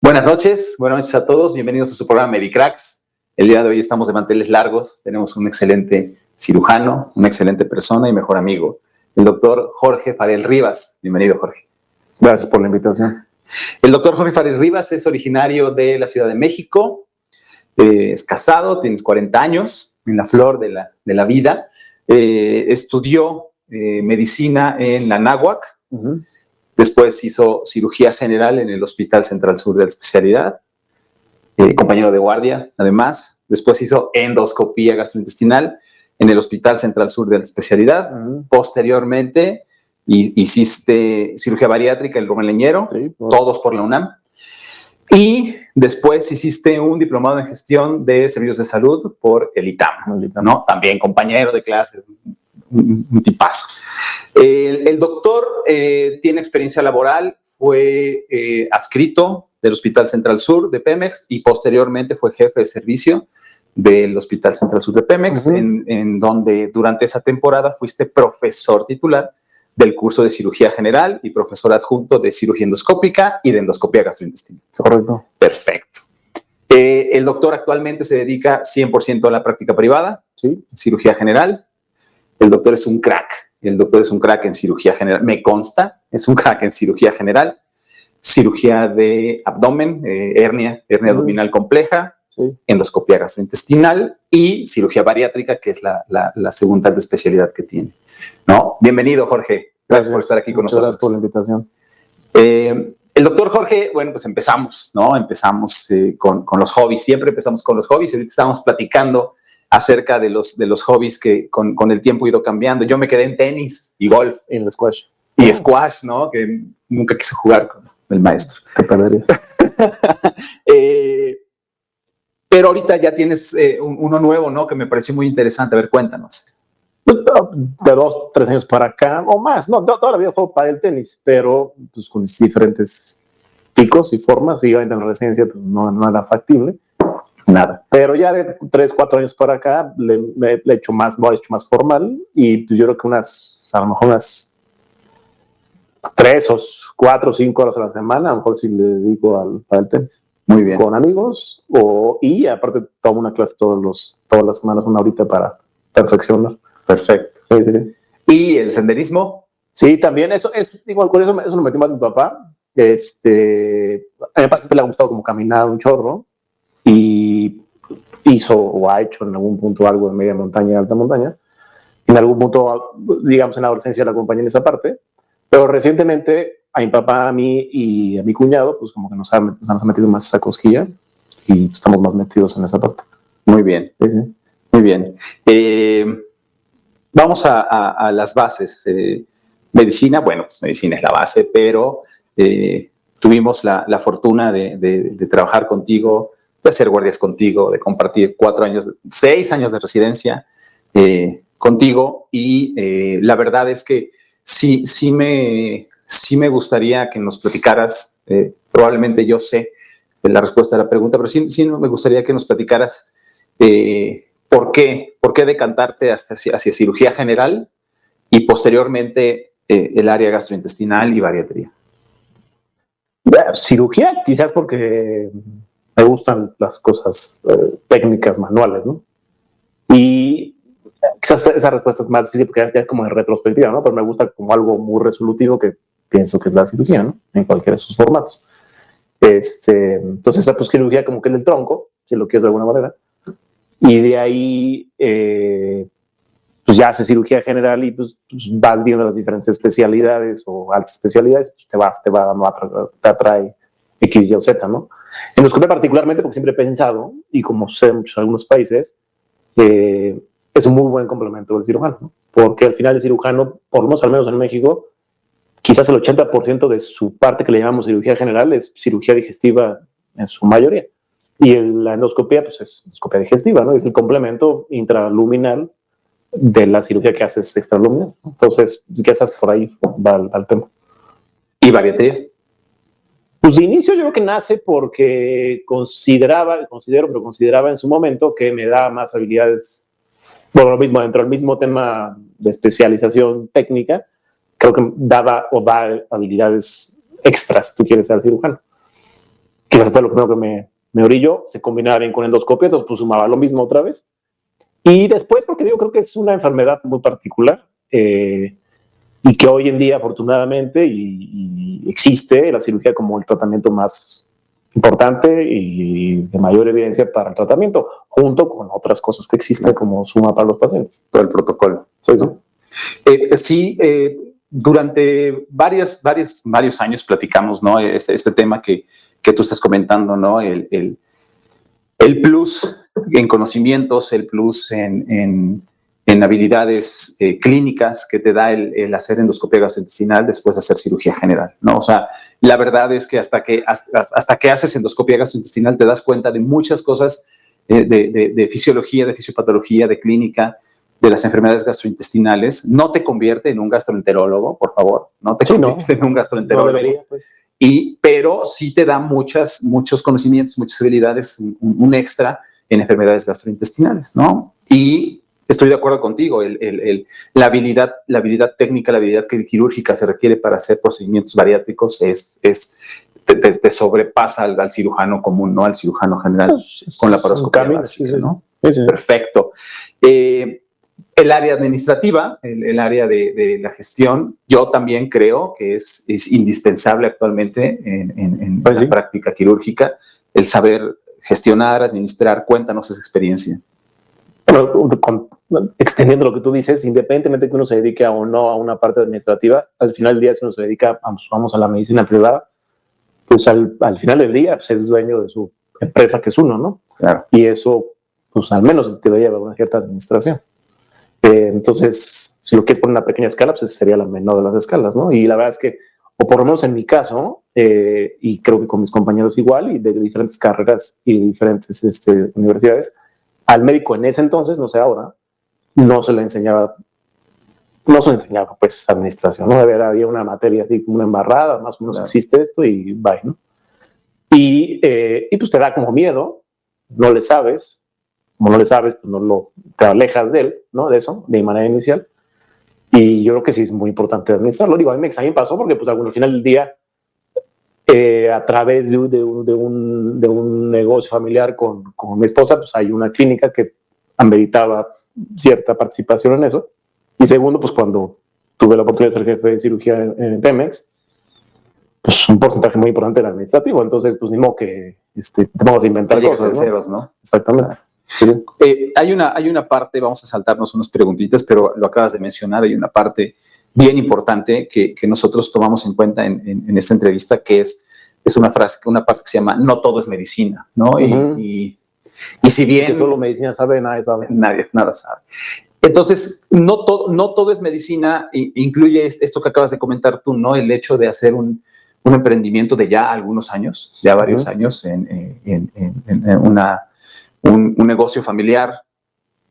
Buenas noches a todos, bienvenidos a su programa Medicracks. El día de hoy estamos de manteles largos, tenemos un excelente cirujano, una excelente persona y mejor amigo, el doctor Jorge Farell Rivas. Bienvenido, Jorge. Gracias por la invitación. El doctor Jorge Farell Rivas es originario de la Ciudad de México, es casado, tienes 40 años, en la flor de la vida, estudió medicina en la Anáhuac. Después hizo cirugía general en el Hospital Central Sur de la Especialidad, compañero de guardia, además. Después hizo endoscopía gastrointestinal en el Hospital Central Sur de la Especialidad. Posteriormente hiciste cirugía bariátrica en Rubén Leñero, todos por la UNAM. Y después hiciste un diplomado en gestión de servicios de salud por el ITAM, ¿no? También compañero de clases, un tipazo. El doctor tiene experiencia laboral, fue adscrito del Hospital Central Sur de Pemex y posteriormente fue jefe de servicio del Hospital Central Sur de Pemex, en donde durante esa temporada fuiste profesor titular del curso de cirugía general y profesor adjunto de cirugía endoscópica y de endoscopía gastrointestinal. Correcto. Perfecto. El doctor actualmente se dedica 100% a la práctica privada, ¿sí? Cirugía general. El doctor es un crack. El doctor es un crack en cirugía general. Me consta, es un crack en cirugía general. Cirugía de abdomen, hernia abdominal compleja, endoscopía gastrointestinal y cirugía bariátrica, que es la segunda especialidad que tiene, ¿no? Bienvenido, Jorge. Gracias por estar aquí con nosotros. Gracias por la invitación. El doctor Jorge, bueno, pues empezamos, ¿no? Empezamos con los hobbies. Siempre empezamos con los hobbies. Ahorita estábamos platicando acerca de los hobbies que con el tiempo he ido cambiando. Yo me quedé en tenis y golf. Y en el squash. Y squash, ¿no? Que nunca quise jugar con el maestro. Te perderías. Pero ahorita ya tienes uno nuevo, ¿no? Que me pareció muy interesante. A ver, cuéntanos. De 2, 3 años para acá, o más. No, toda la vida juego para el tenis, pero pues, con diferentes picos y formas. Y obviamente en la residencia pues, no era factible. Nada. Pero ya de 3, 4 años para acá le he hecho más formal y pues yo creo que a lo mejor unas 3 o 4 o 5 horas a la semana, a lo mejor si le dedico al tenis. Muy bien. Con amigos y aparte tomo una clase todas las semanas, una horita para perfeccionar. Perfecto. Sí. ¿Y el senderismo? Sí, también eso es igual, con eso lo metí más mi papá. A mi papá siempre le ha gustado como caminar un chorro. Y hizo o ha hecho en algún punto algo de media montaña y alta montaña. En algún punto, digamos, en la adolescencia la acompañé en esa parte, pero recientemente a mi papá, a mí y a mi cuñado, pues como que nos ha metido más esa cosquilla y estamos más metidos en esa parte. Muy bien, sí. Muy bien. Vamos a las bases. Medicina, bueno, pues medicina es la base, pero tuvimos la fortuna de trabajar contigo, de hacer guardias contigo, de compartir 6 años de residencia contigo y la verdad es que sí me gustaría que nos platicaras, probablemente yo sé la respuesta a la pregunta, pero sí me gustaría que nos platicaras ¿por qué decantarte hacia cirugía general y posteriormente el área gastrointestinal y bariatría? Cirugía, quizás porque me gustan las cosas técnicas manuales, ¿no? Y quizás esa respuesta es más difícil porque ya es como en retrospectiva, ¿no? Pero me gusta como algo muy resolutivo que pienso que es la cirugía, ¿no? En cualquiera de sus formatos. Entonces esa pues cirugía como que es del tronco, si lo quieres de alguna manera. Y de ahí pues ya haces cirugía general y pues vas viendo las diferentes especialidades o altas especialidades, pues te atrae X, Y o Z, ¿no? Endoscopia particularmente porque siempre he pensado, y como sé en algunos países, es un muy buen complemento del cirujano, ¿no? Porque al final el cirujano, por lo menos al menos en México, quizás el 80% de su parte que le llamamos cirugía general es cirugía digestiva en su mayoría. Y la endoscopia pues es endoscopia digestiva, ¿no? Es el complemento intraluminal de la cirugía que haces extraluminal. Entonces, quizás por ahí va al tema. ¿Y bariatría? Pues de inicio yo creo que nace porque consideraba en su momento que me daba más habilidades bueno, lo mismo, dentro del mismo tema de especialización técnica, creo que daba o da habilidades extras si tú quieres ser cirujano. Quizás fue lo primero que me orilló, se combinaba bien con endoscopia, entonces pues sumaba lo mismo otra vez. Y después, porque yo creo que es una enfermedad muy particular, y que hoy en día, afortunadamente, y existe la cirugía como el tratamiento más importante y de mayor evidencia para el tratamiento, junto con otras cosas que existen como suma para los pacientes. Todo el protocolo. ¿Sí, no? Sí, durante varios años platicamos, ¿no? Este tema que tú estás comentando, ¿no? El plus en conocimientos, el plus en habilidades clínicas que te da el hacer endoscopia gastrointestinal después de hacer cirugía general, ¿no? O sea, la verdad es que hasta que haces endoscopia gastrointestinal te das cuenta de muchas cosas de fisiología, de fisiopatología, de clínica, de las enfermedades gastrointestinales. No te convierte en un gastroenterólogo, por favor, no te convierte en un gastroenterólogo. No debería, pues. Pero sí te da muchos conocimientos, muchas habilidades, un extra en enfermedades gastrointestinales, ¿no? Y estoy de acuerdo contigo, la habilidad técnica, la habilidad quirúrgica se requiere para hacer procedimientos bariátricos te sobrepasa al cirujano común, ¿no? Al cirujano general con la laparoscopia básica, ¿no? Sí. Perfecto. El área administrativa, el área de la gestión, yo también creo que es indispensable actualmente en la práctica quirúrgica, el saber gestionar, administrar. Cuéntanos esa experiencia. Bueno, extendiendo lo que tú dices, independientemente de que uno se dedique o no a una parte administrativa, al final del día, si uno se dedica, vamos a la medicina privada, pues al final del día pues es dueño de su empresa, que es uno, ¿no? Claro. Y eso, pues al menos te debería haber una cierta administración. Entonces, si lo quieres poner en una pequeña escala, pues sería la menor de las escalas, ¿no? Y la verdad es que, o por lo menos en mi caso, y creo que con mis compañeros igual, y de diferentes carreras y de diferentes universidades, al médico en ese entonces, no sé ahora, no se le enseñaba pues administración, ¿no? Había una materia así como una embarrada, más o menos existe esto y bye, ¿no? Y pues te da como miedo, no le sabes, como no le sabes, pues te alejas de él, ¿no? De eso, de manera inicial. Y yo creo que sí es muy importante administrarlo. Digo, a mí me pasó porque, pues, al final del día, a través de un negocio familiar con mi esposa, pues hay una clínica que ameritaba cierta participación en eso. Y segundo, pues cuando tuve la oportunidad de ser jefe de cirugía en Pemex, pues un porcentaje muy importante era administrativo. Entonces, pues ni modo que vamos a inventar cosas, ceros, ¿no? Exactamente. Sí. Hay una parte, vamos a saltarnos unas preguntitas, pero lo acabas de mencionar, hay una parte bien importante que nosotros tomamos en cuenta en esta entrevista, que es una parte que se llama "no todo es medicina", ¿no? Uh-huh. Y si bien... Que solo medicina sabe, nadie sabe. Nada sabe. Entonces, no todo es medicina, incluye esto que acabas de comentar tú, ¿no? El hecho de hacer un emprendimiento de ya algunos años, ya varios años, en un negocio familiar,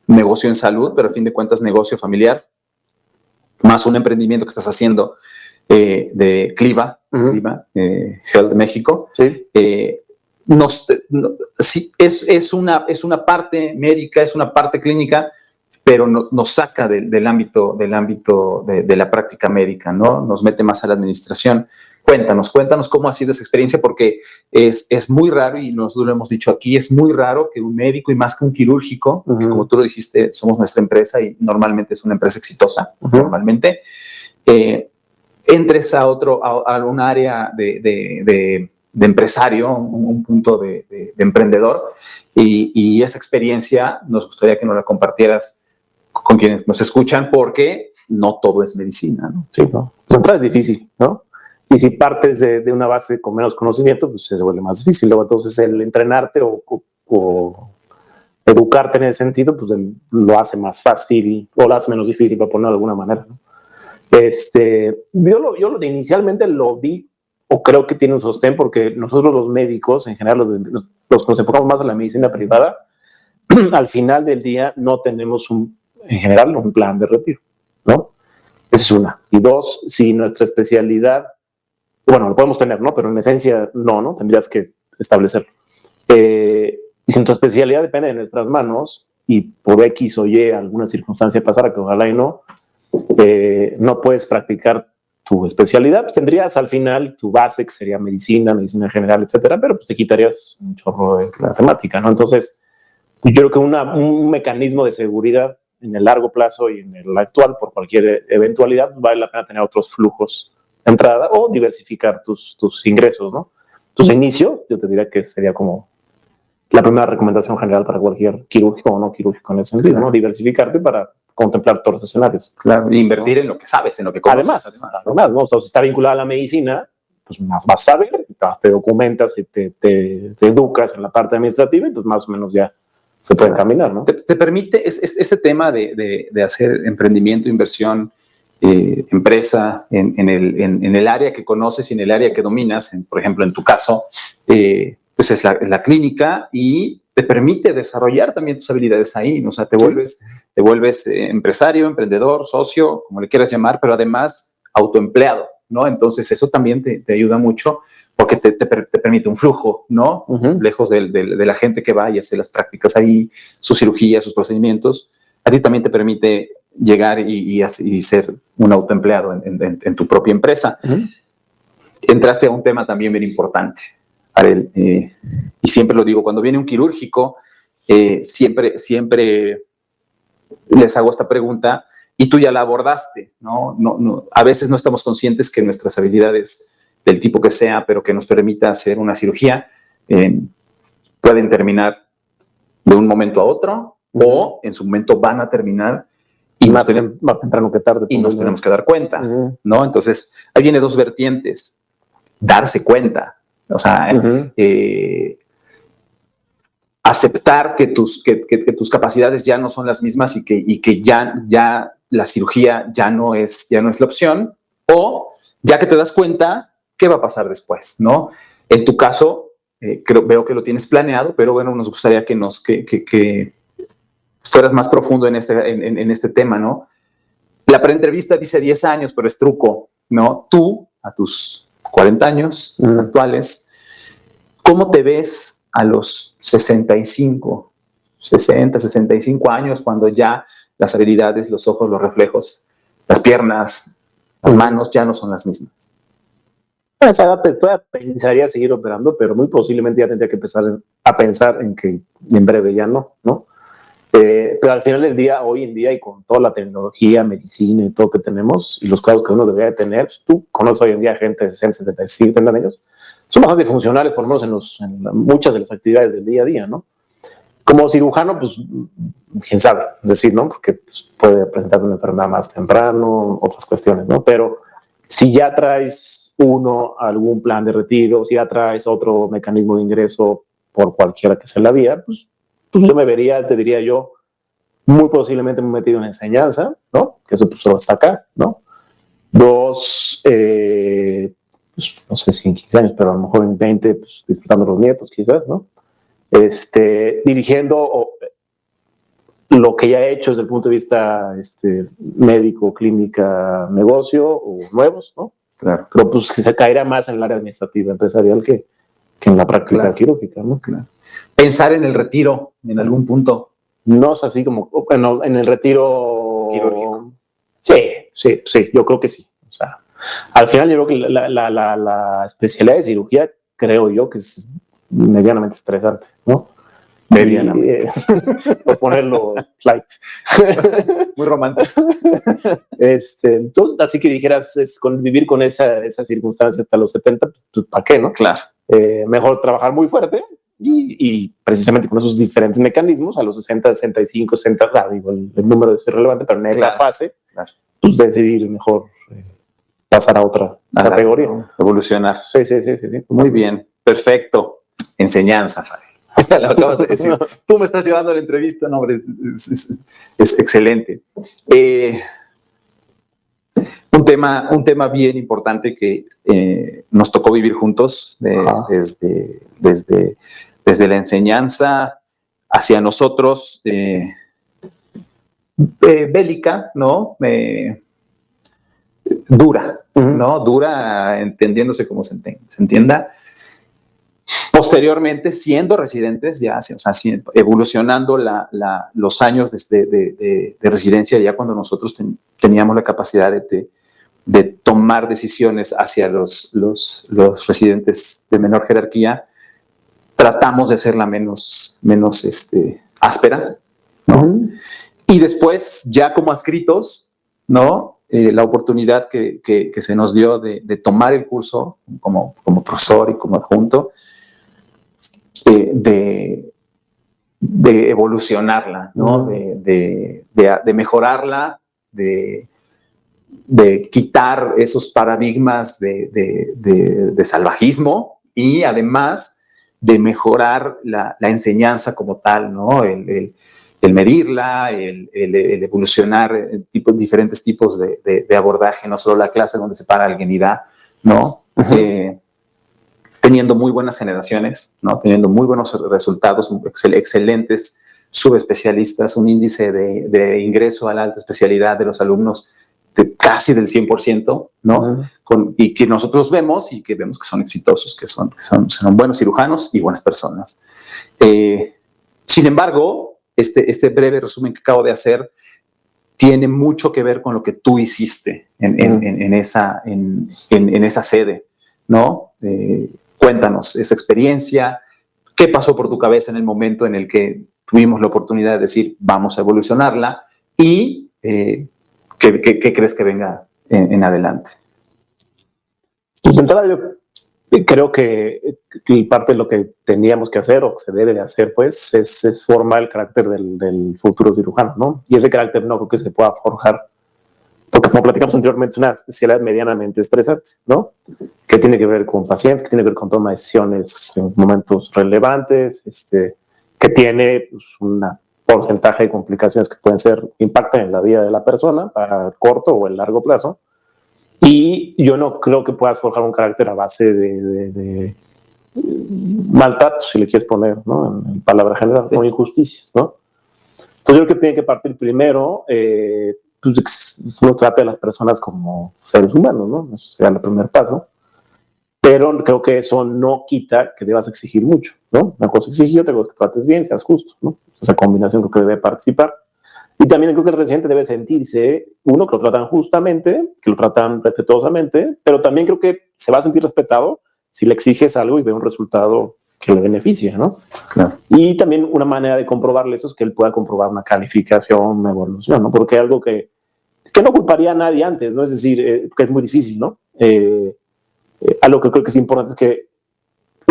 negocio en salud, pero a fin de cuentas negocio familiar, más un emprendimiento que estás haciendo de Cliva, Health de México. Sí. Sí, es una parte médica, es una parte clínica, pero nos saca del ámbito de la práctica médica, ¿no? Nos mete más a la administración. Cuéntanos cómo ha sido esa experiencia, porque es muy raro, y nosotros lo hemos dicho aquí, es muy raro que un médico, y más que un quirúrgico, que como tú lo dijiste, somos nuestra empresa y normalmente es una empresa exitosa, normalmente, entres a un área de empresario, un punto de emprendedor, y esa experiencia nos gustaría que nos la compartieras con quienes nos escuchan, porque no todo es medicina, ¿no? Sí, ¿no? Pues es difícil, ¿no? Y si partes de una base con menos conocimiento, pues se vuelve más difícil. Luego, entonces, el entrenarte o educarte en ese sentido, pues lo hace más fácil o lo hace menos difícil, para ponerlo de alguna manera, ¿no? Yo inicialmente lo vi, o creo que tiene un sostén, porque nosotros los médicos, en general, los que nos enfocamos más en la medicina privada, al final del día no tenemos en general un plan de retiro, ¿no? Esa es una. Y dos, si nuestra especialidad, bueno, lo podemos tener, ¿no? Pero en esencia no tendrías que establecerlo. Y si nuestra especialidad depende de nuestras manos, y por X o Y alguna circunstancia pasara, que ojalá y no puedes practicar tu especialidad, pues tendrías al final tu base, que sería medicina general, etcétera, pero pues te quitarías un chorro de la temática, ¿no? Entonces, yo creo que un mecanismo de seguridad en el largo plazo y en el actual, por cualquier eventualidad, vale la pena tener otros flujos de entrada o diversificar tus ingresos, ¿no? Entonces, inicio, yo te diría que sería como la primera recomendación general para cualquier quirúrgico o no quirúrgico en ese sentido, ¿no? Diversificarte para contemplar todos los escenarios. Claro, e invertir en lo que sabes, en lo que conoces. Además, ¿no? O sea, si está vinculada a la medicina, pues más vas a saber, te documentas y te educas en la parte administrativa y pues más o menos ya se puede caminar, ¿no? Te permite este tema de hacer emprendimiento, inversión, empresa en el área que conoces y en el área que dominas, por ejemplo, en tu caso, pues es la clínica, y te permite desarrollar también tus habilidades ahí, ¿no? O sea, te vuelves empresario, emprendedor, socio, como le quieras llamar, pero además autoempleado, ¿no? Entonces eso también te ayuda mucho porque te permite un flujo, ¿no? Lejos de la gente que va y hace las prácticas ahí, sus cirugías, sus procedimientos. A ti también te permite llegar y ser un autoempleado en tu propia empresa. Entraste a un tema también bien importante, Ariel, y siempre lo digo, cuando viene un quirúrgico, siempre les hago esta pregunta y tú ya la abordaste, ¿no? A veces no estamos conscientes que nuestras habilidades, del tipo que sea, pero que nos permita hacer una cirugía, pueden terminar de un momento a otro o en su momento van a terminar y más temprano que tarde. Y nos tenemos que dar cuenta, ¿no? Entonces, ahí viene dos vertientes. Darse cuenta, o sea, aceptar que tus capacidades ya no son las mismas y que ya la cirugía ya no es la opción, o ya que te das cuenta, ¿qué va a pasar después, no? En tu caso, veo que lo tienes planeado, pero bueno, nos gustaría que fueras más profundo en este tema, ¿no? La preentrevista dice 10 años, pero es truco, ¿no? Tú, a tus 40 años actuales, ¿cómo te ves a los 60, 65 años, cuando ya las habilidades, los ojos, los reflejos, las piernas, las manos ya no son las mismas? A esa edad todavía pensaría seguir operando, pero muy posiblemente ya tendría que empezar a pensar en que en breve ya no, ¿no? Pero al final del día, hoy en día, y con toda la tecnología, medicina y todo que tenemos, y los cuidados que uno debería de tener, tú conoces hoy en día gente de 60, 75, 70 años, son bastante funcionales, por lo menos en muchas de las actividades del día a día, ¿no? Como cirujano, pues, quién sabe decir, ¿no? Porque pues, puede presentarse una enfermedad más temprano, otras cuestiones, ¿no? Pero si ya traes algún plan de retiro, si ya traes otro mecanismo de ingreso por cualquiera que sea la vía, pues yo me vería, te diría yo, muy posiblemente me he metido en enseñanza, ¿no? Que eso pues solo está acá, ¿no? 2, pues, no sé si en 15 años, pero a lo mejor en 20, pues, disfrutando los nietos quizás, ¿no? Dirigiendo lo que ya he hecho desde el punto de vista médico, clínica, negocio o nuevos, ¿no? Claro. Pero pues se caerá más en el área administrativa, empresarial que en la práctica quirúrgica, ¿no? Claro. Pensar en el retiro en algún punto. No es así como en el retiro quirúrgico. Sí, yo creo que sí. O sea, al final yo creo que la especialidad de cirugía, creo yo que es medianamente estresante, ¿no? Medianamente. Por ponerlo light. Muy romántico. Entonces, así que dijeras, vivir con esa circunstancia hasta los 70, pues, ¿para qué, no? Claro. Mejor trabajar muy fuerte y precisamente con esos diferentes mecanismos, a los 60, 65, 60, digo, el número es irrelevante, pero en esta fase, pues decidir mejor pasar a otra categoría. Evolucionar. Sí. Muy bien, perfecto. Enseñanza, Fabi. Lo acabas de decir. Tú me estás llevando a la entrevista, no, hombre, es excelente. Un tema bien importante que nos tocó vivir juntos desde la enseñanza hacia nosotros, bélica, ¿no? Dura, ¿no? Dura entendiéndose como se entienda. Posteriormente, siendo residentes, ya, o sea, evolucionando los años de residencia, ya cuando nosotros teníamos la capacidad de tomar decisiones hacia los residentes de menor jerarquía, tratamos de hacerla menos áspera, ¿no? Y después, ya como adscritos, ¿no? La oportunidad que se nos dio de tomar el curso como profesor y como adjunto, de evolucionarla, ¿no? De mejorarla, de quitar esos paradigmas de salvajismo y además de mejorar la enseñanza como tal, ¿no? El medirla, el evolucionar diferentes tipos de abordaje, no solo la clase donde se para alguien y da, ¿no? Teniendo muy buenas generaciones, ¿no? Teniendo muy buenos resultados, excelentes subespecialistas, un índice de ingreso a la alta especialidad de los alumnos de casi del 100%, ¿no? Y que nosotros vemos y que vemos que son exitosos, que son buenos cirujanos y buenas personas. Sin embargo, este breve resumen que acabo de hacer tiene mucho que ver con lo que tú hiciste en esa sede, ¿no? Cuéntanos esa experiencia, qué pasó por tu cabeza en el momento en el que tuvimos la oportunidad de decir vamos a evolucionarla y ¿qué crees que venga en adelante? Pues de entrada yo creo que parte de lo que teníamos que hacer o se debe de hacer pues es formar el carácter del futuro cirujano, ¿no? Y ese carácter no creo que se pueda forjar porque como platicamos anteriormente es una especialidad medianamente estresante, ¿no? Que tiene que ver con pacientes, que tiene que ver con toma de decisiones en momentos relevantes, que tiene pues, un porcentaje de complicaciones que pueden impactan en la vida de la persona a corto o a largo plazo. Y yo no creo que puedas forjar un carácter a base de maltrato, si le quieres poner, ¿no? En palabras generales, o injusticias, ¿no? Entonces yo creo que tiene que partir primero, pues uno trata de las personas como seres humanos, ¿no? Eso sería el primer paso. Pero creo que eso no quita que debas exigir mucho, ¿no? Una cosa exigir, otra cosa que trates bien, seas justo, ¿no? Esa combinación creo que debe participar. Y también creo que el residente debe sentirse, uno, que lo tratan justamente, que lo tratan respetuosamente, pero también creo que se va a sentir respetado si le exiges algo y ve un resultado que le beneficia, ¿no? Claro. Y también una manera de comprobarle eso es que él pueda comprobar una calificación, una evolución, ¿no? Porque algo que no culparía a nadie antes, ¿no? Es decir, que es muy difícil, ¿no? Algo que creo que es importante es que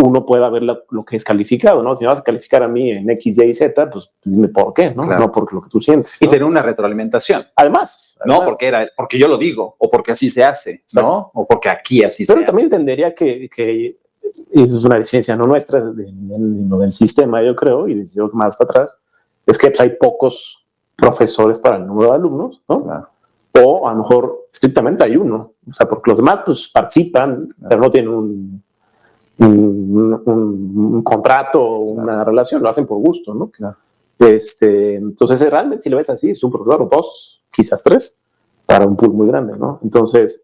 uno pueda ver lo que es calificado, ¿no? Si me vas a calificar a mí en X, Y, Z, pues dime por qué, ¿no? Claro. No porque lo que tú sientes, ¿no? Y tener una retroalimentación. Además. No porque yo lo digo, o porque así se hace, ¿no? Exacto. O porque aquí así se hace. Pero también entendería que eso es una deficiencia no nuestra, sino del sistema, yo creo, y desde más atrás, es que pues, hay pocos profesores para el número de alumnos, ¿no? Claro. O a lo mejor estrictamente hay uno, o sea, porque los demás pues participan, claro, pero no tienen un contrato o una relación, lo hacen por gusto, ¿no? Claro. Entonces realmente si lo ves así, es un profesor o dos, quizás tres, para un pool muy grande, ¿no? Entonces,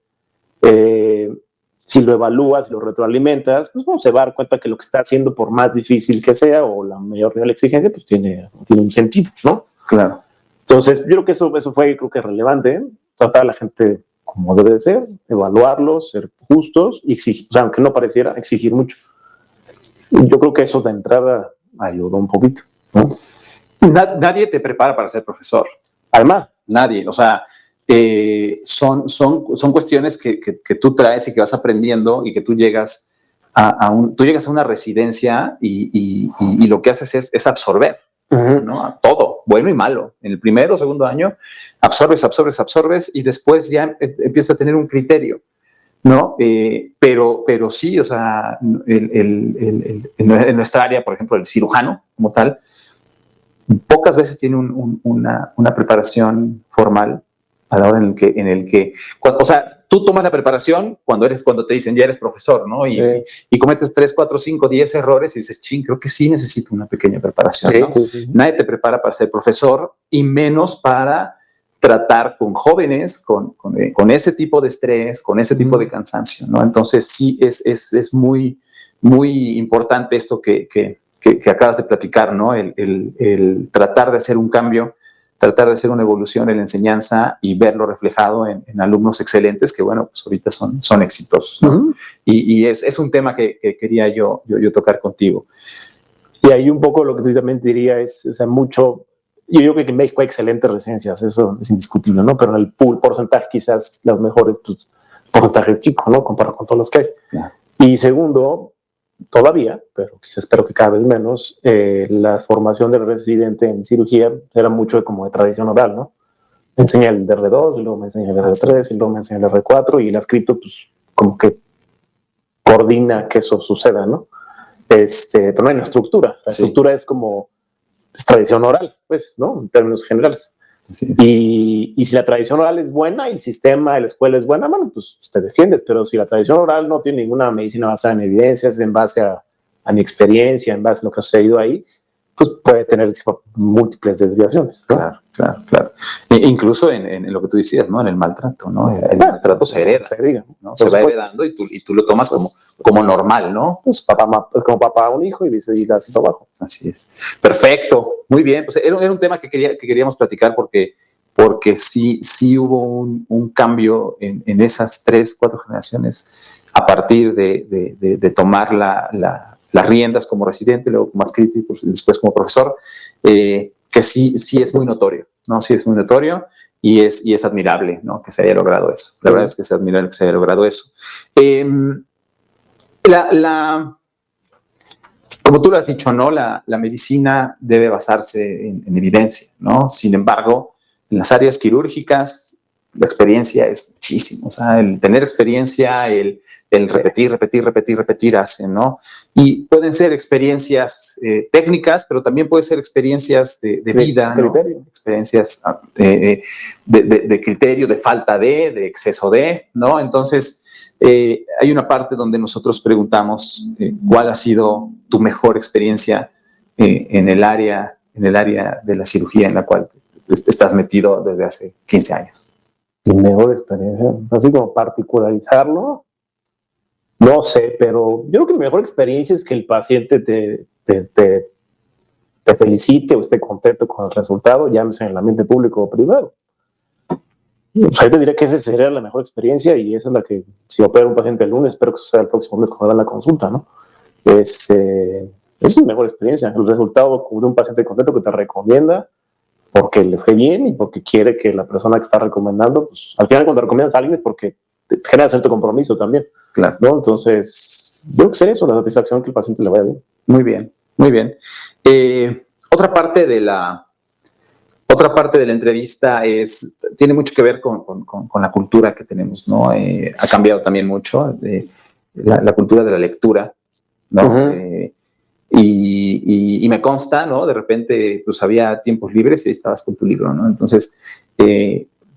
si lo evalúas, si lo retroalimentas, pues se va a dar cuenta que lo que está haciendo, por más difícil que sea, o la mayor nivel de exigencia, pues tiene un sentido, ¿no? Claro. Entonces, yo creo que eso fue, creo que relevante, ¿eh? Tratar a la gente como debe de ser, evaluarlos, ser justos y exigir, o sea, aunque no pareciera, exigir mucho. Yo creo que eso de entrada ayudó un poquito, ¿no? Nadie te prepara para ser profesor. Además, nadie, o sea, son cuestiones que tú traes y que vas aprendiendo y que tú llegas a una residencia y lo que haces es absorber, ¿no? A todo, bueno y malo. En el primero o segundo año absorbes y después ya empiezas a tener un criterio, ¿no? Pero sí, o sea, en nuestra área, por ejemplo, el cirujano como tal, pocas veces tiene una preparación formal a la hora en el que o sea, tú tomas la preparación cuando te dicen ya eres profesor, ¿no? Y cometes 3, 4, 5, 10 errores y dices, creo que sí necesito una pequeña preparación, ¿no? Sí. Nadie te prepara para ser profesor y menos para tratar con jóvenes con ese tipo de estrés, con ese tipo de cansancio, ¿no? Entonces sí es muy, muy importante esto que acabas de platicar, ¿no? El tratar de hacer un cambio, tratar de hacer una evolución en la enseñanza y verlo reflejado en alumnos excelentes que, bueno, pues ahorita son exitosos, ¿no? Uh-huh. Y es un tema que quería yo tocar contigo. Y ahí un poco lo que también diría es, o sea, mucho, yo creo que en México hay excelentes residencias, eso es indiscutible, ¿no? Pero en el pool porcentaje quizás las mejores, pues, porcentajes chicos, ¿no? Comparado con todos los que hay. Yeah. Y segundo, todavía, pero quizás espero que cada vez menos, la formación del residente en cirugía era mucho como de tradición oral, ¿no? Me enseña el DR2, y luego me enseña el R3, y luego me enseña el R4, y el escrito, pues, como que coordina que eso suceda, ¿no? Pero no hay una estructura. La estructura es como es tradición oral, pues, ¿no? En términos generales. Sí. Y si la tradición oral es buena y el sistema de la escuela es buena, bueno, pues te defiendes, pero si la tradición oral no tiene ninguna medicina basada en evidencias, en base a mi experiencia, en base a lo que ha sucedido ahí, pues puede tener múltiples desviaciones, ¿no? Claro. Incluso en lo que tú decías, ¿no? En el maltrato, ¿no? El maltrato se hereda, ¿no? Se va heredando y tú lo tomas como normal, ¿no? Pues papá, es como papá a un hijo y así para abajo. Así es. Perfecto. Muy bien. Pues era un tema que queríamos platicar porque sí hubo un cambio en esas 3-4 generaciones a partir de tomar las riendas como residente, luego como adscrito y después como profesor, que sí es muy notorio, ¿no? Sí es muy notorio y es admirable, ¿no? Que se haya logrado eso. La verdad es que es admirable que se haya logrado eso. Como tú lo has dicho, ¿no? La medicina debe basarse en evidencia, ¿no? Sin embargo, en las áreas quirúrgicas, la experiencia es muchísimo. O sea, el tener experiencia, el repetir hacen, ¿no? Y pueden ser experiencias técnicas, pero también pueden ser experiencias de vida, ¿no? Experiencias de criterio, de falta de exceso de, ¿no? Entonces, hay una parte donde nosotros preguntamos cuál ha sido tu mejor experiencia en el área de la cirugía en la cual estás metido desde hace 15 años. Mi mejor experiencia, así como particularizarlo, no sé, pero yo creo que mi mejor experiencia es que el paciente te felicite o esté contento con el resultado, llámese en el ambiente público o privado. Pues ahí te diré que esa sería la mejor experiencia y esa es la que, si opero un paciente el lunes, espero que suceda el próximo lunes cuando da la consulta, ¿no? Esa es mi mejor experiencia, el resultado de un paciente contento que te recomienda porque le fue bien y porque quiere que la persona que está recomendando, pues al final cuando recomiendas a alguien es porque te genera cierto compromiso también, claro, ¿no? Entonces, yo creo que sería eso, la satisfacción que el paciente le vaya bien. Muy bien. Otra parte de la entrevista tiene mucho que ver con la cultura que tenemos, ¿no? Ha cambiado también mucho la cultura de la lectura, ¿no? Uh-huh. Y me consta, ¿no? De repente, pues había tiempos libres y ahí estabas con tu libro, ¿no? Entonces,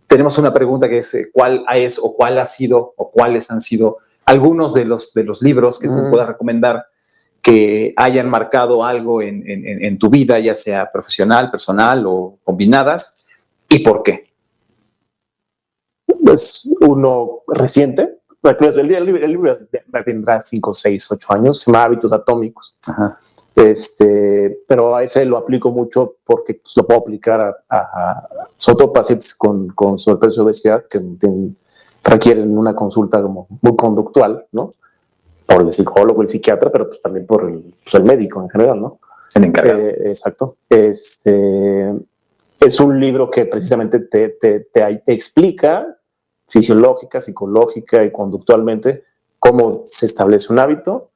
tenemos una pregunta que es ¿cuál es o cuál ha sido o cuáles han sido algunos de los libros que tú puedas recomendar que hayan marcado algo en tu vida, ya sea profesional, personal o combinadas, y por qué? Es uno reciente, el libro tendrá 5, 6, 8 años, se llama Hábitos Atómicos. Ajá. Pero a ese lo aplico mucho porque pues, lo puedo aplicar sobre todo pacientes con sobrepeso y obesidad que requieren una consulta como muy conductual, ¿no? Por el psicólogo, el psiquiatra, pero pues también por el médico en general, ¿no? El encargado. Exacto. Es un libro que precisamente te explica fisiológica, psicológica y conductualmente cómo se establece un hábito,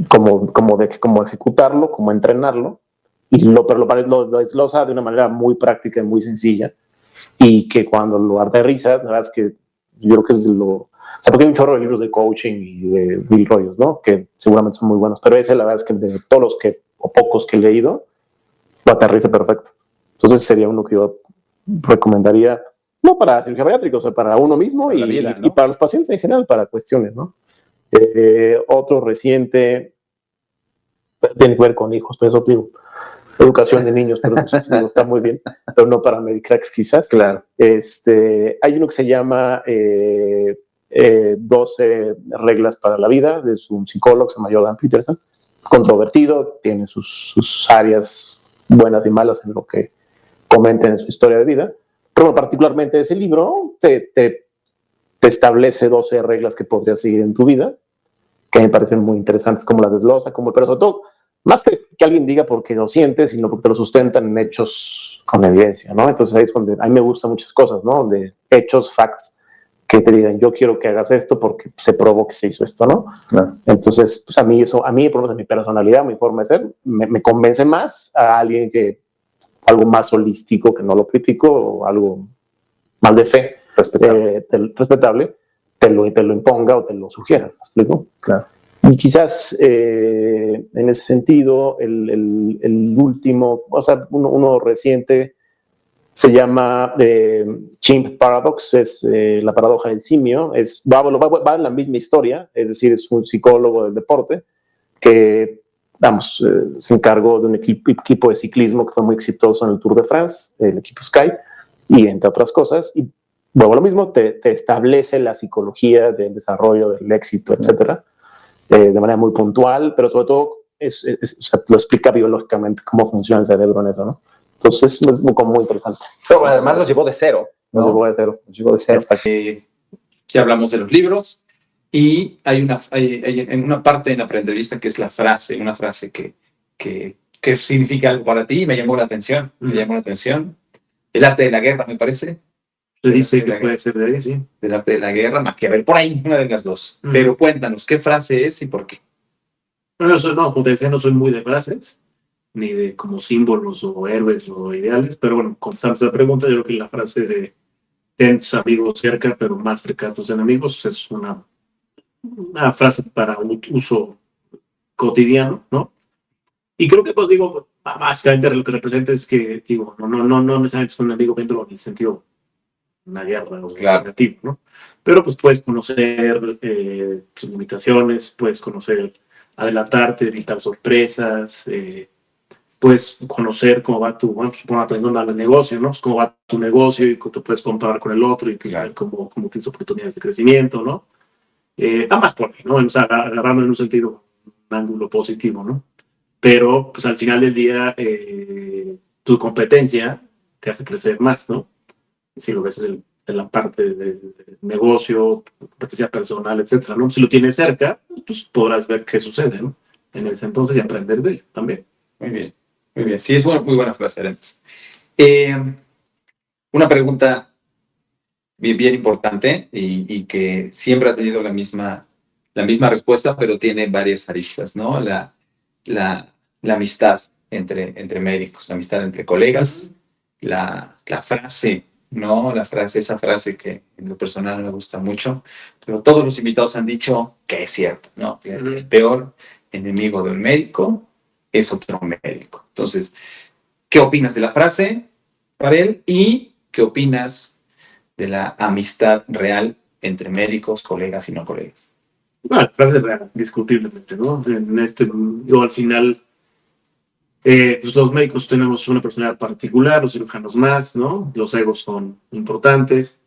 cómo ejecutarlo, cómo entrenarlo, pero lo desglosa de una manera muy práctica y muy sencilla, y que cuando lo aterrizas, la verdad es que yo creo que es o sea, porque hay un chorro de libros de coaching y de mil rollos, ¿no? Que seguramente son muy buenos, pero ese, la verdad es que de todos los o pocos que he leído, lo aterriza perfecto. Entonces sería uno que yo recomendaría, no para cirugía bariátrica, o sea, para uno mismo para vida, ¿no? Y para los pacientes en general, para cuestiones, ¿no? Otro reciente tiene que ver con hijos, pero eso digo, educación de niños, pero está muy bien, pero no para Medicracks quizás. Claro. Hay uno que se llama 12 reglas para la vida, es un psicólogo, se llama Jordan Peterson, controvertido, tiene sus áreas buenas y malas en lo que comenta en su historia de vida, pero particularmente ese libro te establece 12 reglas que podrías seguir en tu vida, que me parecen muy interesantes, como las desglosa, pero sobre todo, más que alguien diga porque lo sientes, sino porque te lo sustentan en hechos con evidencia, ¿no? Entonces ahí es donde a mí me gustan muchas cosas, ¿no? De hechos, facts, que te digan, yo quiero que hagas esto porque se probó que se hizo esto, ¿no? Claro. Entonces, pues a mí, por lo menos en mi personalidad, mi forma de ser, me convence más a alguien que algo más holístico, que no lo critico, o algo más de fe, respetable, te lo imponga o te lo sugiera, ¿me explico? Claro. Y quizás en ese sentido, el último, o sea, uno reciente, se llama Chimp Paradox, es la paradoja del simio, va en la misma historia, es decir, es un psicólogo del deporte que, se encargó de un equipo de ciclismo que fue muy exitoso en el Tour de France, el equipo Sky, y entre otras cosas, y luego lo mismo, te establece la psicología del desarrollo, del éxito, etcétera, de manera muy puntual, pero sobre todo o sea, lo explica biológicamente cómo funciona el cerebro en eso, ¿no? Entonces es muy interesante. Pero además lo llevó de cero, ¿no? Lo llevó de cero. Ya hablamos de los libros y hay en una parte en la entrevista que es una frase que significa algo para ti y me llamó la atención. Me llamó la atención. El arte de la guerra, me parece. Se dice que puede ser de ahí, sí. Del arte de la guerra, Maquiavel, por ahí, una de las dos. Pero cuéntanos, ¿qué frase es y por qué? No, como te decía, no soy muy de frases, ni de como símbolos o héroes o ideales, pero bueno, contestando esa pregunta, yo creo que la frase de ten tus amigos cerca, pero más cerca a tus enemigos, es una frase para un uso cotidiano, ¿no? Y creo que, pues digo, básicamente lo que representa es que, digo, no necesariamente es un enemigo dentro del sentido una guerra o negativo, ¿no? Pero pues puedes conocer tus limitaciones, puedes conocer, adelantarte, evitar sorpresas, puedes conocer cómo va aprendiendo al negocio, ¿no? Cómo va tu negocio y te puedes comparar con el otro y ver cómo tienes oportunidades de crecimiento, ¿no? Ambas por ahí, ¿no? O sea, agarrando en un sentido, un ángulo positivo, ¿no? Pero pues al final del día, tu competencia te hace crecer más, ¿no? Si lo ves en la parte de negocio, competencia personal, etcétera, ¿no? Si lo tienes cerca, pues podrás ver qué sucede, ¿no? En ese entonces y aprender de él también. Muy bien, muy bien. Sí, es muy buena frase, además. Una pregunta bien importante y que siempre ha tenido la misma respuesta, pero tiene varias aristas, ¿no? La amistad entre médicos, la amistad entre colegas, la frase, ¿no? Esa frase que en lo personal me gusta mucho, pero todos los invitados han dicho que es cierto, ¿no? Que el peor enemigo de un médico es otro médico. Entonces, ¿qué opinas de la frase, Farel? ¿Y qué opinas de la amistad real entre médicos, colegas y no colegas? Bueno, la frase es real, discutiblemente, ¿no? Yo al final, pues los médicos tenemos una personalidad particular, los cirujanos más, ¿no? Los egos son importantes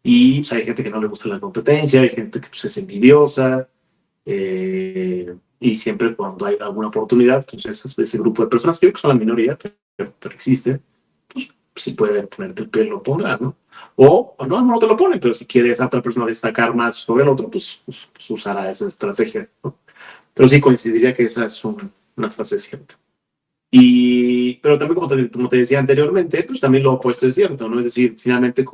y pues, hay gente que no le gusta la competencia, hay gente que pues, es envidiosa y siempre cuando hay alguna oportunidad, pues ese grupo de personas, que yo creo que son la minoría, pero existen, pues si puede ponerte el pie, lo pondrá, ¿no? O no te lo pone, pero si quiere esa otra persona destacar más sobre el otro, pues usará esa estrategia, ¿no? Pero sí coincidiría que esa es una frase cierta. Pero también, como te decía anteriormente, pues también lo opuesto es cierto, ¿no? Es decir, finalmente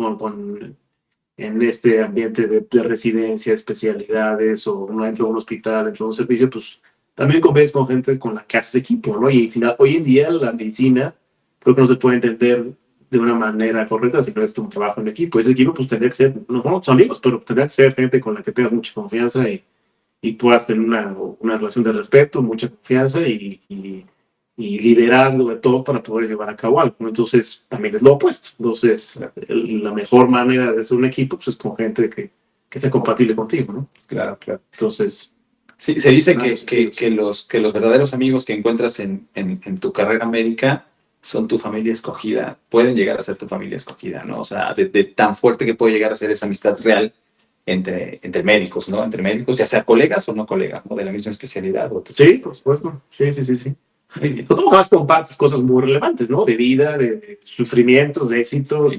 en este ambiente de residencia, especialidades, o uno dentro de un hospital, dentro de un servicio, pues también convives con gente con la que haces equipo, ¿no? Y hoy en día la medicina creo que no se puede entender de una manera correcta si no es un trabajo en equipo. Ese equipo pues tendría que ser, no tus amigos, pero tendría que ser gente con la que tengas mucha confianza y puedas tener una relación de respeto, mucha confianza y liderazgo de todo para poder llevar a cabo algo, ¿no? Entonces también es lo opuesto. Entonces la mejor manera de ser un equipo pues, es con gente que sea compatible contigo, ¿no? Claro. Entonces... Sí, se dice que los verdaderos amigos que encuentras en tu carrera médica son tu familia escogida, pueden llegar a ser tu familia escogida, ¿no? O sea, de tan fuerte que puede llegar a ser esa amistad real entre médicos, ¿no? Entre médicos, ya sea colegas o no colegas, ¿no? De la misma especialidad. Sí, por supuesto. Sí. Muy bien. Tú más compartes cosas muy relevantes, ¿no? De vida, de sufrimientos, de éxitos,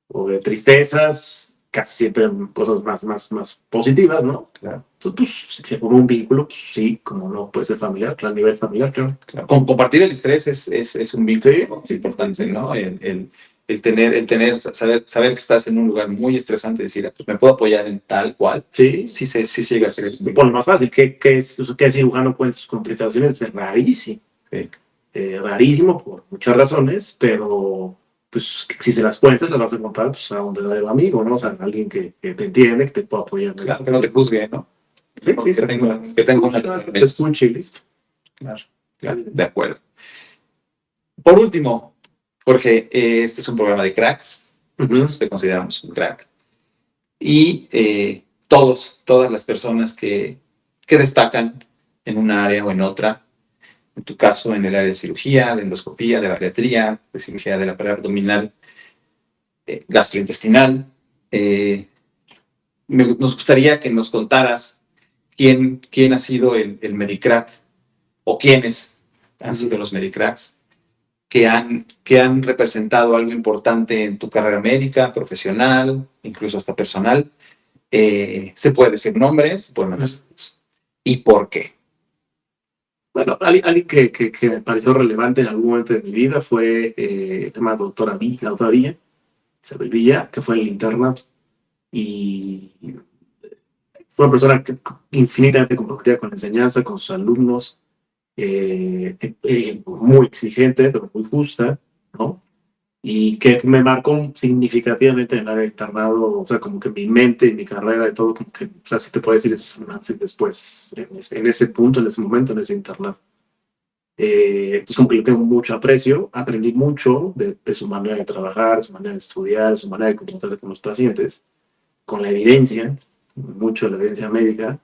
o de tristezas, casi siempre cosas más positivas, ¿no? Claro. Entonces, pues, se forma un vínculo, pues, sí, como no puede ser familiar, claro, a nivel familiar, claro. Claro. Compartir el estrés es un vínculo importante, ¿no? Saber que estás en un lugar muy estresante, decir, pues me puedo apoyar en tal cual, Sí, sí llega a creer. por lo más fácil, que el cirujano cuenta sus complicaciones, es rarísimo. Sí. Rarísimo por muchas razones, pero pues si se las cuentas, las vas a contar pues, a un verdadero amigo, ¿no? O sea, alguien que te entiende, que te pueda apoyar. Claro, que no te juzgue, ¿no? Sí, Que tenga una... te escuche y listo. Claro, de acuerdo. Por último, Jorge, este es un programa de cracks, nosotros te consideramos un crack, y todas las personas que destacan en una área o en otra, en tu caso en el área de cirugía, de endoscopía, de bariatría, de cirugía del aparato abdominal, gastrointestinal, nos gustaría que nos contaras quién ha sido el Medicrack o quiénes han sido los Medicracks que han representado algo importante en tu carrera médica, profesional, incluso hasta personal. Se puede decir nombres, ¿y por qué? Bueno, alguien que me pareció relevante en algún momento de mi vida fue la doctora Villa, Isabel Villa, que fue en el internado, y fue una persona infinitamente comprometida con la enseñanza, con sus alumnos, muy exigente, pero muy justa, ¿no? Y que me marcó significativamente en el área de internado, o sea, como que mi mente y mi carrera y todo, como que, o sea, si te puedo decir, es un antes y después, en ese punto, en ese momento, en ese internado. Entonces, como que le tengo mucho aprecio, aprendí mucho de su manera de trabajar, su manera de estudiar, su manera de comportarse con los pacientes, con la evidencia, mucho de la evidencia médica.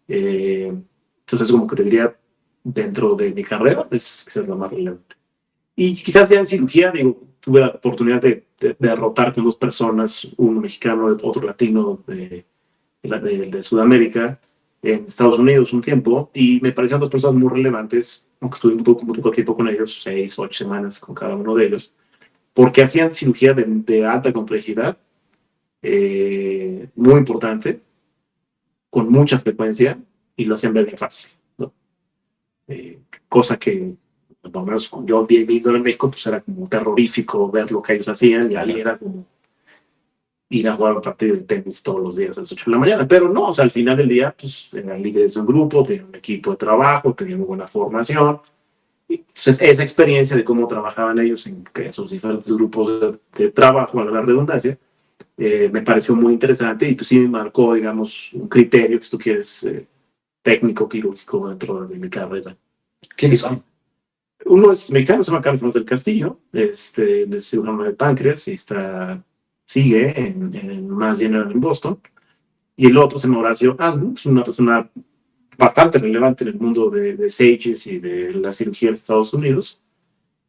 Entonces, como que te diría, dentro de mi carrera, esa es la más relevante. Y quizás ya en cirugía, digo, tuve la oportunidad de rotar con dos personas, uno mexicano, otro latino de Sudamérica, en Estados Unidos un tiempo, y me parecieron dos personas muy relevantes, aunque estuve muy poco tiempo con ellos, 6, 8 semanas con cada uno de ellos, porque hacían cirugía de alta complejidad, muy importante, con mucha frecuencia, y lo hacían ver bien fácil, ¿no? Cosa que, por lo menos yo viviendo en México, pues era como terrorífico ver lo que ellos hacían, y ahí era como ir a jugar un partido de tenis todos los días a las 8 de la mañana. Pero no, o sea, al final del día, pues eran líderes de un grupo, tenían un equipo de trabajo, tenían buena formación. Y, entonces, esa experiencia de cómo trabajaban ellos en esos diferentes grupos de trabajo, a la redundancia, me pareció muy interesante y pues sí me marcó, digamos, un criterio que si tú quieres técnico quirúrgico dentro de mi carrera. ¿Quiénes son? Uno es mexicano, se llama Carlos del Castillo, es cirujano de páncreas y sigue en Mass General en Boston. Y el otro es Horacio Asmus, una persona bastante relevante en el mundo de SAGES y de la cirugía en Estados Unidos.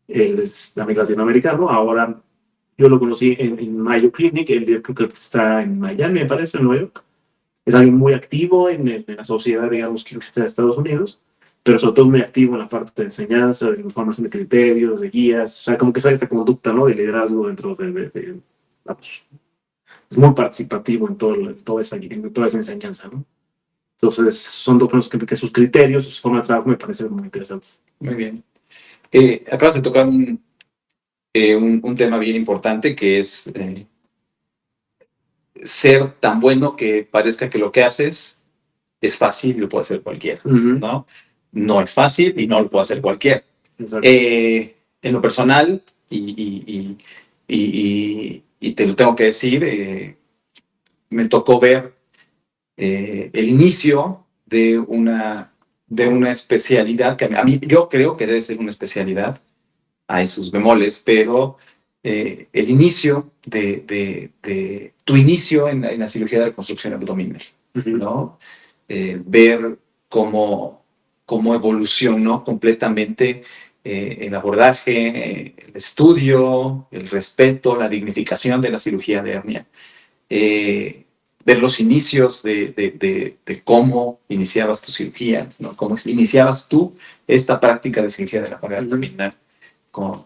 Él es también latinoamericano. Ahora yo lo conocí en Mayo Clinic, él creo que está en Miami, me parece, en Nueva York. Es alguien muy activo en la sociedad, digamos, quirúrgica de Estados Unidos, pero sobre todo muy activo en la parte de enseñanza, de información de criterios, de guías, o sea, como que sabe esta conducta, ¿no? De liderazgo dentro vamos, es muy participativo en toda esa enseñanza, ¿no? Entonces, son dos personas que sus criterios, su forma de trabajo me parecen muy interesantes. Muy bien. Acabas de tocar un tema bien importante que es ser tan bueno que parezca que lo que haces es fácil y lo puede hacer cualquiera, ¿no? No es fácil y no lo puede hacer cualquiera. En lo personal, y te lo tengo que decir, me tocó ver el inicio de una especialidad que a mí yo creo que debe ser una especialidad, hay sus bemoles, pero el inicio de tu inicio en la cirugía de reconstrucción abdominal, ¿no? Ver cómo evolucionó completamente el abordaje, el estudio, el respeto, la dignificación de la cirugía de hernia. los inicios de cómo iniciabas tus cirugías, ¿no? Cómo iniciabas tú esta práctica de cirugía de la pared abdominal con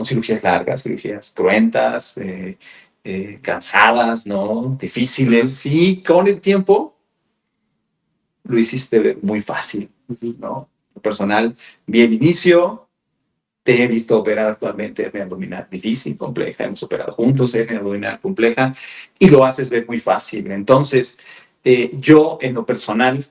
cirugías largas, cirugías cruentas, cansadas, ¿no? Difíciles, y con el tiempo lo hiciste ver muy fácil, ¿no? Lo personal, bien inicio. Te he visto operar actualmente hernia abdominal difícil, compleja. Hemos operado juntos hernia abdominal compleja y lo haces ver muy fácil. Entonces, yo en lo personal,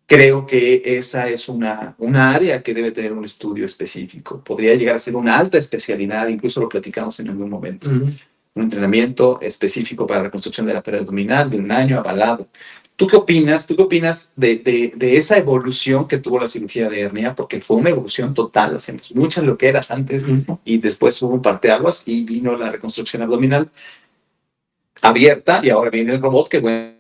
creo que esa es una área que debe tener un estudio específico. Podría llegar a ser una alta especialidad, incluso lo platicamos en algún momento. Un entrenamiento específico para la reconstrucción de la pared abdominal de 1 año avalado. ¿Tú qué opinas? ¿Tú qué opinas de esa evolución que tuvo la cirugía de hernia? Porque fue una evolución total. Hacemos muchas loqueras antes y después hubo un parteaguas y vino la reconstrucción abdominal abierta y ahora viene el robot que, bueno,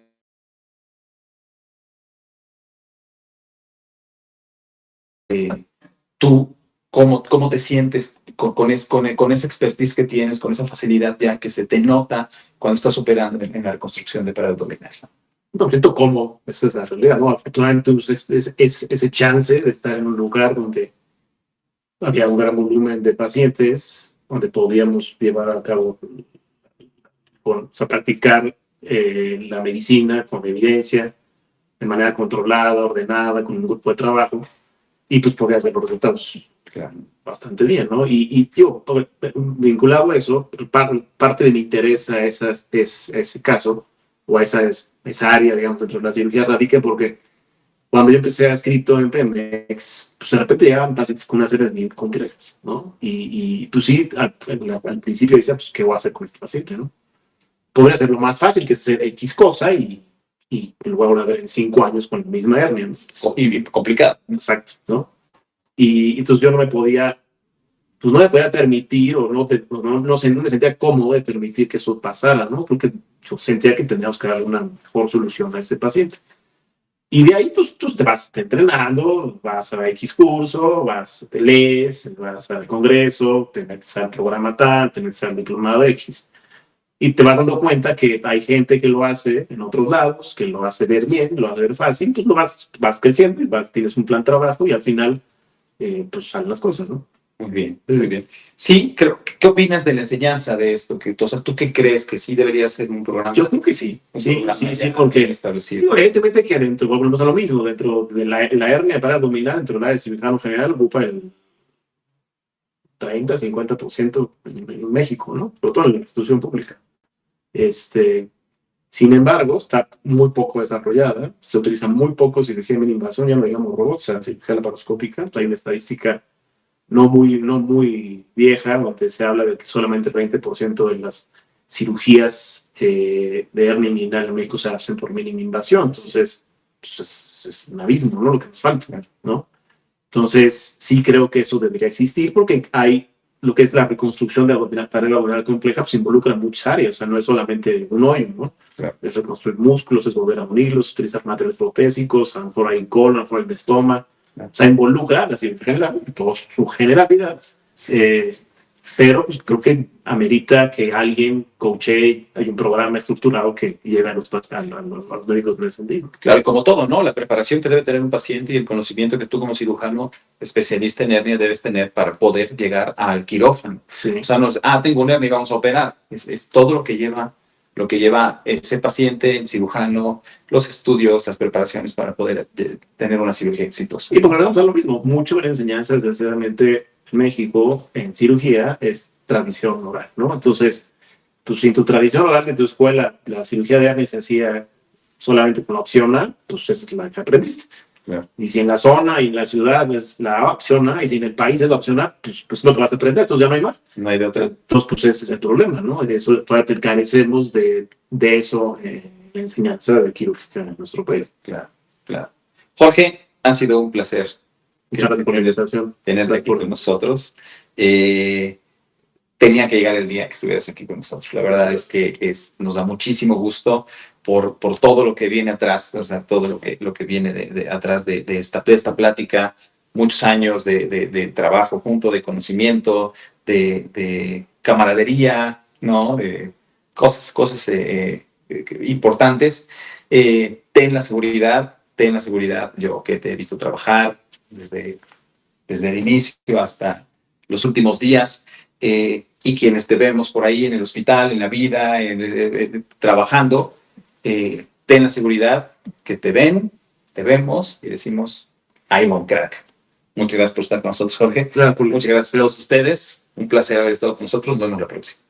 tú, ¿cómo te sientes con esa expertise que tienes, con esa facilidad ya que se te nota cuando estás operando en la reconstrucción de pared abdominal? No siento cómo, esa es la realidad, ¿no? Afortunadamente ese chance de estar en un lugar donde había un gran volumen de pacientes, donde podíamos llevar a cabo, o sea, practicar la medicina con evidencia, de manera controlada, ordenada, con un grupo de trabajo, y pues podías ver los resultados bastante bien, ¿no? Y yo, vinculado a eso, parte de mi interés a ese caso, o a esa área, digamos, dentro de la cirugía radica porque cuando yo empecé a escrito en Pemex, pues de repente llegaban pacientes con unas áreas bien complejas, ¿no? Y pues sí, al principio decía, pues, ¿qué voy a hacer con este paciente, no? Podría hacerlo más fácil, que es hacer X cosa y lo voy a volver en 5 años con la misma hernia, ¿no? Y complicado. Exacto, ¿no? Y entonces yo no me podía permitir o no me sentía cómodo de permitir que eso pasara, ¿no? Porque yo sentía que teníamos que dar una mejor solución a ese paciente. Y de ahí, pues, tú te vas entrenando, vas a X curso, te lees, vas al congreso, te metes al programa tal, te metes al diplomado X, y te vas dando cuenta que hay gente que lo hace en otros lados, que lo hace ver bien, lo hace ver fácil, pues lo vas creciendo y tienes un plan de trabajo y al final, pues salen las cosas, ¿no? Muy bien, muy bien. Sí, ¿qué opinas de la enseñanza de esto? O sea, ¿tú qué crees que sí debería ser un programa? Yo creo que sí, sí, porque establecido. Evidentemente que volvemos a lo mismo, dentro de la hernia para abdominal, dentro del área de cirujano general, ocupa el 30-50% en México, ¿no? Sobre todo en la institución pública. Sin embargo, está muy poco desarrollada, se utiliza muy poco cirugía de mínima invasión, ya no digamos robots, o sea, cirugía laparoscópica. Hay una estadística no muy vieja, donde se habla de que solamente el 20% de las cirugías de hernia inguinal en México se hacen por mínima invasión. Entonces, pues es un abismo, ¿no? Lo que nos falta, ¿no? Entonces, sí creo que eso debería existir porque hay lo que es la reconstrucción de la pared abdominal compleja, pues involucra muchas áreas, o sea, no es solamente un hoyo, ¿no? Claro. Es reconstruir músculos, es volver a unirlos, utilizar materiales protésicos, a lo mejor hay colon, a lo mejor hay estoma. O sea, involucra la cirugía general, toda su generalidad. Pero pues, creo que amerita que alguien coache, hay un programa estructurado que lleve a los médicos presentes. Claro, y como todo, ¿no? La preparación que debe tener un paciente y el conocimiento que tú como cirujano especialista en hernia debes tener para poder llegar al quirófano. Sí. O sea, no es, tengo una hernia y vamos a operar. Es todo lo que lleva ese paciente, el cirujano, los estudios, las preparaciones para poder tener una cirugía exitosa. Y porque vamos a lo mismo, mucho de la enseñanza, desgraciadamente, en México, en cirugía, es tradición oral, ¿no? Entonces, pues si en tu tradición oral de tu escuela la cirugía de hernia se hacía solamente con la opción A, pues esa es la que aprendiste. Claro. Y si en la zona y en la ciudad es la opción A, y si en el país es la opción A, pues lo que vas a aprender, entonces ya no hay más. No hay de otra. Entonces, pues ese es el problema, ¿no? De eso carecemos de eso la enseñanza de quirúrgica en nuestro país. Claro, claro. Jorge, ha sido un placer. Muchas gracias por la invitación. Tenerte aquí con nosotros. Tenía que llegar el día que estuvieras aquí con nosotros. La verdad es que nos da muchísimo gusto por todo lo que viene atrás, o sea, todo lo que viene atrás de esta plática, muchos años de trabajo junto, de conocimiento, de camaradería, ¿no? cosas importantes. Ten la seguridad, yo que te he visto trabajar desde el inicio hasta los últimos días, y quienes te vemos por ahí en el hospital, en la vida, trabajando, ten la seguridad que te vemos y decimos, I'm on crack. Muchas gracias por estar con nosotros, Jorge. Claro, Muchas gracias a todos ustedes. Un placer haber estado con nosotros. Nos vemos la próxima.